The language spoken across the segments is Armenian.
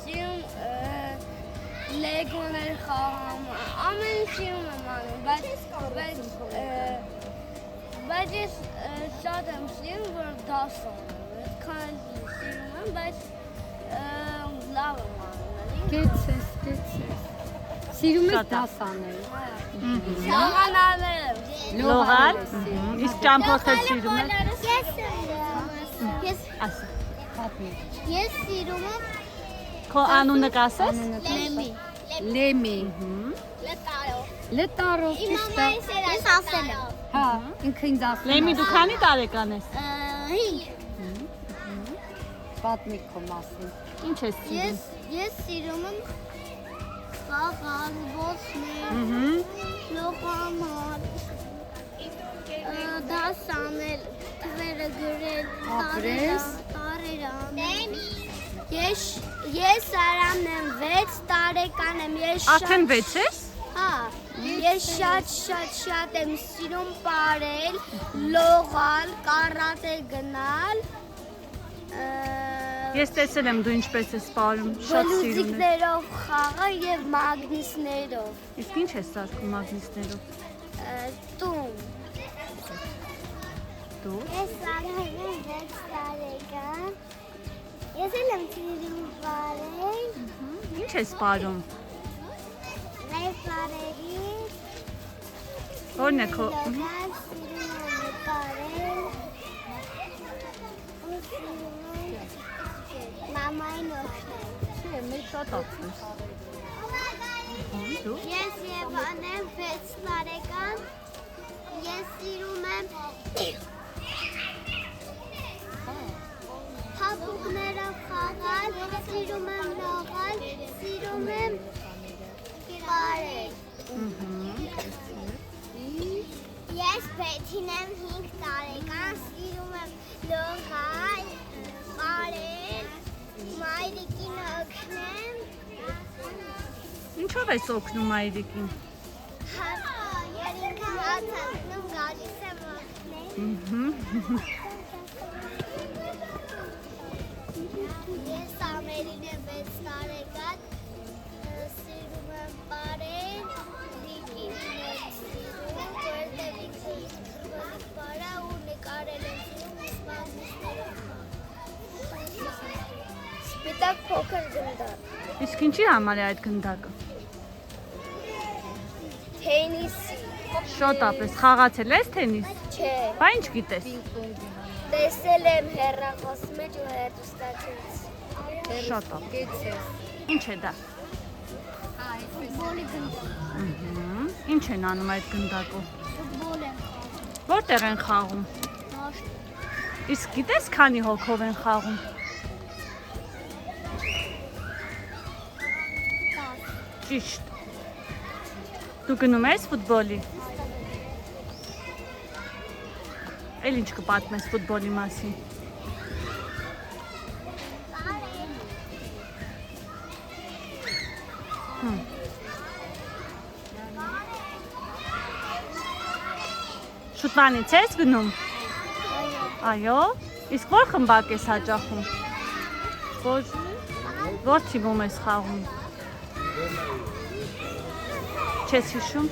սիրում լեգոներ խաղամ, ամեն սիրում եմ անում, բայց ես շատ եմ սիրում, որ դաս անեմ, այդքան սիրում եմ, բայց լավ եմ անում, էլի։ Գեցես։ Սիրում ես դաս անել։ Շաղանալել եմ։ Լողալ։ Իսկ ճամփորդել սիրում ես։ Ես սիրում եմ Քո անունը կասես։ Լեմի։ Լետարով Մամա ես ասել եմ։ Հա, ինքը ինձ ասում է։ Լեմի դու քանի տարեկան ես։ 5 Պատմիկ քո մասին։ Ինչ ես սիրում։ Ես սիրում եմ խաղալ, ոսնել, լողալ, դաս անել, թվերը գրել, տարեր անել։ Ես Արամն եմ, 6 տարեկան եմ, Արդեն 6 ես։ Հա, ես շատ եմ սիրում պարել, լողալ, կարատե գնալ։ Ես տեսել եմ դու ինչպես ես սպառում, շատ սիրում ես։ Բլուզիկներով խաղը եւ մագնիսներով։ Իսկ ինչ ես սարքում մագնիսներով։ Տուն։ Դու։ Ես Արամն եմ 6 տարեկան։ Ես եմ սիրում պարել։ Ինչ ես սպառում։ Մեր պարերի։ Որն է քո։ Սիրում եմ պարել։ Մամային օգնել։ Չէ, մեր շատ ակտիվ։ Դու։ Ես Եվան եմ 6 տարեկան։ Ես սիրում եմ հապուկներով խաղալ, սիրում եմ լողալ, սիրում եմ պարել։ Ես Պետին եմ 5 տարեկան, սիրում եմ լողալ, պարել, մայրիկին օգնեմ։ Ինչով ես օգնում այրիկին։ Երինքը հացանում գալիս եմ օգնել։ Ես Ամերին եմ 6 տարեկան, սիրում եմ պարել, լիքին եմ սիրում, որտեղ ինքը ֆուտբոլի պարա ու նկարել եմ սիրում իսպանիներով։ Սպիտակ փոքր գնդակ։ Իսկ ինչի համար է այդ գնդակը։ Թենիսի։ Շոտ ապրես, խաղացել ես թենիս։ Չէ։ Բա ինչ գիտես։ Տեսել եմ հեռախոսի մեջ ու հեռուստացույց։ Շատ ապրես։ Գեցես։ Ինչ է դա։ Ֆուտբոլի գնդակ։ Ինչ են անում այդ գնդակով։ Ֆուտբոլ եմ Որտեղ են խաղում։ խաղում։ Իսկ գիտես քանի հոգով են խաղում։ Ճիշտ։ Դու գնում ես ֆուտբոլի։ Էլ ինչ կպատմես ֆուտբոլի մասին։ Շուտվանից ես գնում։ Այո։ Իսկ որ խմբակ ես հաճախում։ Որ թիմում ես խաղում։ Չես հիշում։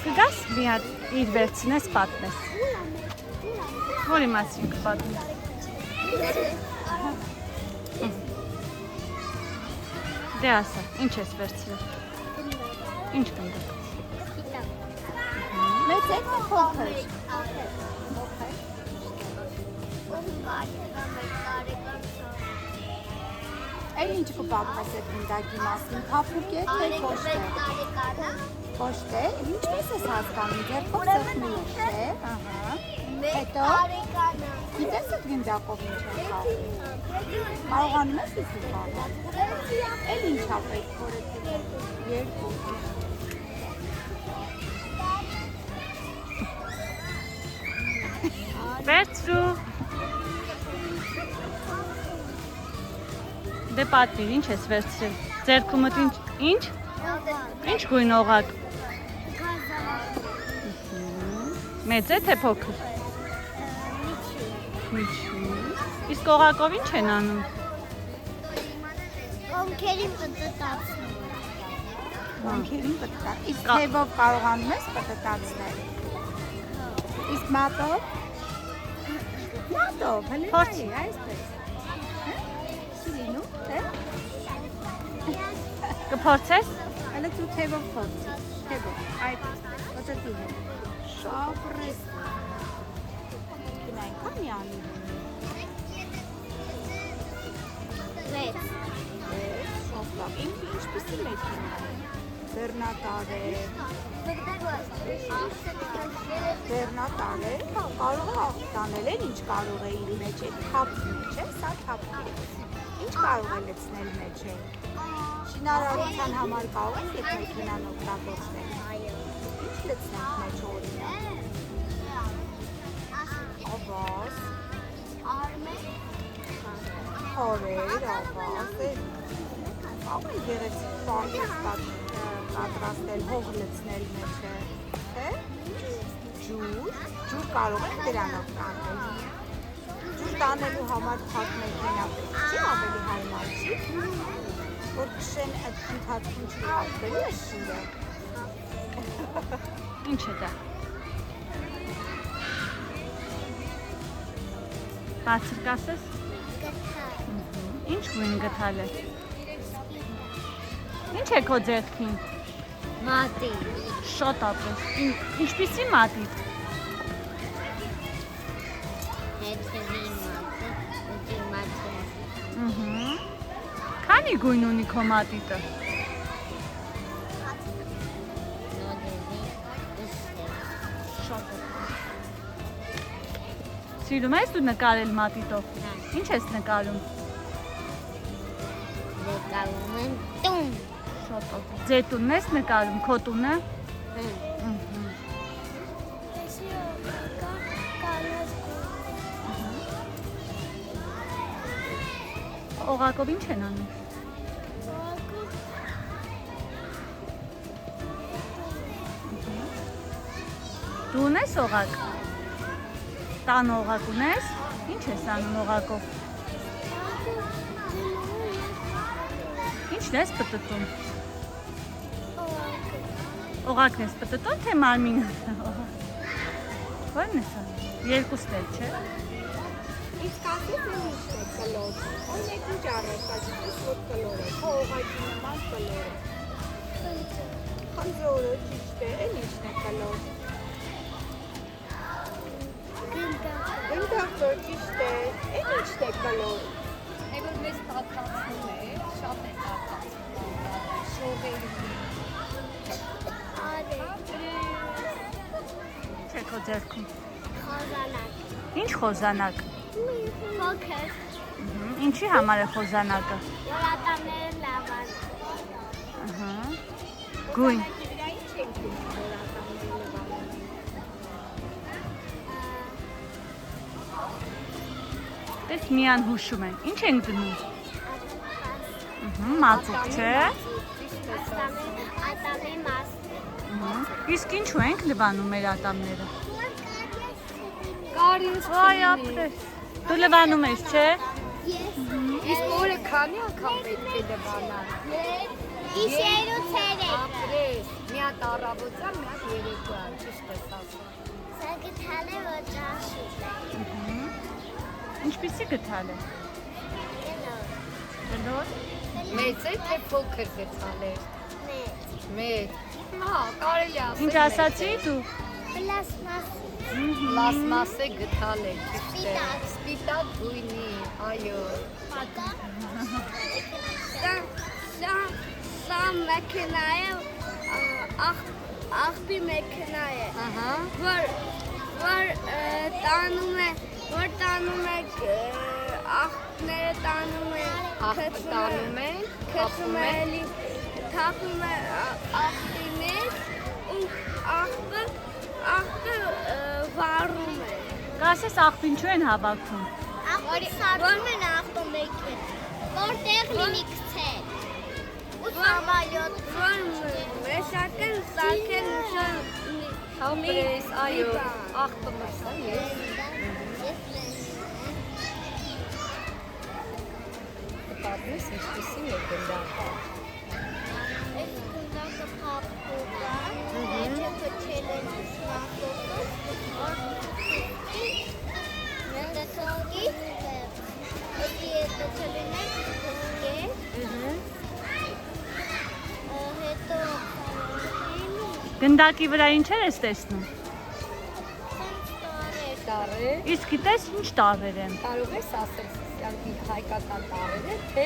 Կգաս մի հատ իր վերցնես պատմես։ Որի մասին կպատմես։ Դե ասա, ինչ ես վերցնել։ Ինչ գնդակ։ Մեծ է փոքր։ Այլ ինչ կպատմես այդ գնդակի մասին, փափուկ է թե կոշտ է։ Կոշտ է, ինչպես ես հասկանում, ձեռքով սեղմում ես, չէ։ Հետո գիտես այդ գնդակով ինչ է խաղում։ Կարողանում ես իսկ խաղալ։ Էլ ինչ է պետք որ երկու։ Վերցրու։ Դե պատմիր, ինչ ես վերցրել։ Ձեռքումդ ինչ։ Ինչ գույն օղակ։ Մեծ է թե փոքր։ Միջին։ Իսկ օղակով ինչ են անում։ Կոնքերին պտտացնում։ Ոնքերին պտտած։ Իսկ թևով կարողանում ես պտտացնել։ Իսկ մատով։ Մատով, հələ Փորձի։ նայ, այսպես։ Չի լինում, թե։ Կփորձես։ Հələ դու թևով փորձի։ Թևով, այդպես։ Ոչտի հետ։ Շապրես։ Գնային քանի անի։ 6 Շոպլավ։ Ինչպեսի մեքենա է։ Բեռնատար է։ Բեռնատար է։ Կարող է տանել են, ինչ կարող է իր մեջ է թափն չէ, սա թափն է։ Ինչ կարող է լցնել մեջ է։ Շինարարության համար կարող են այդ մեքենան օգտագործել։ Ինչ լցնենք մեջ օրինակ։ Ավազ, խորեր, ավազ, կարող է գեղեցիկ բան պատրաստել, հող լցնել մեջ է, թե? Ջուր կարող են դրանով տանել։ Ջուր տանելու համար փակ մեքենա չի ավելի հարմար չի, որ քշեն այդ ընթացքում չհավատալու է ջուրը։ Ինչ է դա։ Բացր կասես։ Ինչ գույն գտալ է։ Ինչ է քո ձեռքին։ Մատի։ Շատ ապրես։ Ինչպիսի մատի։ Հետևի մատը, ուտի մատը։ Քանի գույն ունի քո մատիտը։ Նոդելի, Շատ ապրես։ Սիրում ես դու նկարել մատիտով։ Ինչ ես նկարում։ նկարում են տուն։ Շատ ապրես։ Ձեր տունն ես նկարում, քո տունը։ Օղակով ինչ են անում։ Դու ունես օղակ։ Տան օղակ ունես։ Ինչ ես անում օղակով։ Ինչն ես պտտում։ Օղակն ես պտտում, թե մարմինը։ Ո՞րն ես անում։ Երկուսն էլ չէ։ Իսկ ասես ինչ է կլոր։ Օրինակ ինչ առարկայից որ կլոր է, քո օղակի նման կլոր է։ Խնձորը ճիշտ է, էլ ինչն է կլոր։ Գնդակը ճիշտ է, էլ ինչն է կլոր։ Որ մեզ տակացնում է, շատ է տակացնում, շողերի։ Չէ քո ձեռքում։ Խոզանակ։ Ինչ խոզանակ։ Փոքր։ Ինչի համար է խոզանակը։ Որատանները լավան։ Գույն։ Դրա ինչ ենք դնում որատանները լվանում։ Դες միան հուշում են։ Ինչ ենք դնում։ Մածուկ չէ։ Ատամի մաս։ Իսկ ինչու ենք լվանում մեր ատամները։ Կարինց Այ ապրես։ Դու լվանում ես, չէ։ իսկ օրը քանի անգամ պետք է լվանալ։ Գիշեր ու ցերեկ։ Ապրես, մի հատ առավոտյան, մի հատ երեկոյան, ճիշտ ես ասում։ Սա գտալ է որ ճաշուտ է։ Ինչպիսի գտալ է։ Գլոր։ Մեծ է, թե փոքր գտալ է։ Մեծ։ Հա, կարելի ասել։ Ինչ ասացի դու։ Պլաստմաս։ Պլաստմասե գտալ է, ճիշտ է։ Սպիտակ։ Սպիտակ գույնի, այո։ Սա մեքենա է, աղբի մեքենա է, Ահա։ որ տանում է աղբները տանում է, Տանում են, քցում է, թափում է աղբի մեջ ու աղբը վառում է։ Կասես աղբին չու են հավաքում։ Աղբը սարքում են ավտոմեքեն, որտեղ լինի քցել։ Ու սամալյոտ, որ մեսակեն սարքեն Ապրես, այո, աղբը մրսան ես։ պատմես ինչպեսին է գնդակը։ Այս գնդակը փափուկ է, մեջը փչել են շնորհքով, մետաքսի, էդի փչել են փոքե, հետո Գնդակի վրա ինչեր ես տեսնում։ Տարը։ Իսկ գիտես ինչ տարրեր են։ Կարող ես ասել հայկական տարերը, թե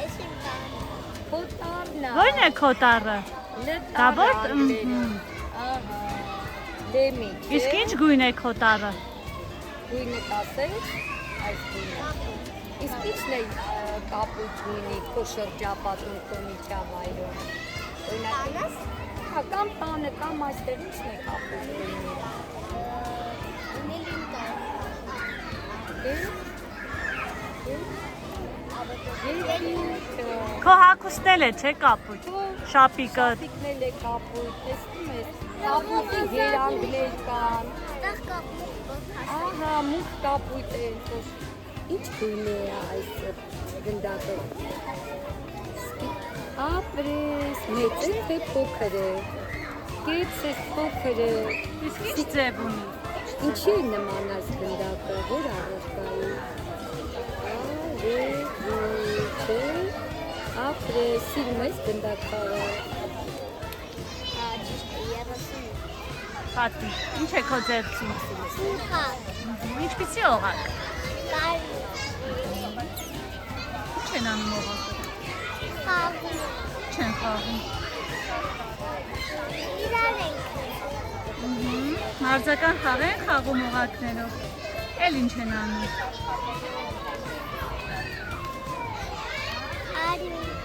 այս իմ տանը։ քո տարն է։ Ո՞րն է քո տարը։ Դա ո՞ր։ Ահա։ Դեմի։ Իսկ ինչ գույն է քո տարը։ Գույնը տասես, այս գույնը։ Իսկ ինչն է կապույտ գույնի քո շրջապատում քո միջավայրում։ Օրինակ, հա կամ տանը կամ այստեղ ինչն է կապույտ գույնի։ Քո հագուստն էլ է, չէ՞ կապույտ։ Շապիկը։ Շապիկն է կապույտ, տեսնում ես։ Կապույտի երանգներ կան։ Այդտեղ կապույտ Ահա, մուգ կապույտ է։ Ինչ գույն է այս գնդակը։ Ապրես, մեծ է թե փոքր է։ Կեծ է փոքր է։ Իսկ ինչ ձև ունի։ Ինչի է նման այս գնդակը, որ առարկայի։ Չէ, ապրես, սիրում ես գնդակը։ Պատի։ Ինչ է քո ձեռքին։ Սուխակ, Ինչպիսի օղակ։ կարի, Ինչ են անում օղակը։ խաղում, Ինչ են խաղում։ իրար ենք, Մարզական խաղ են խաղում օղակներով։ Էլ ինչ են անում։ արի,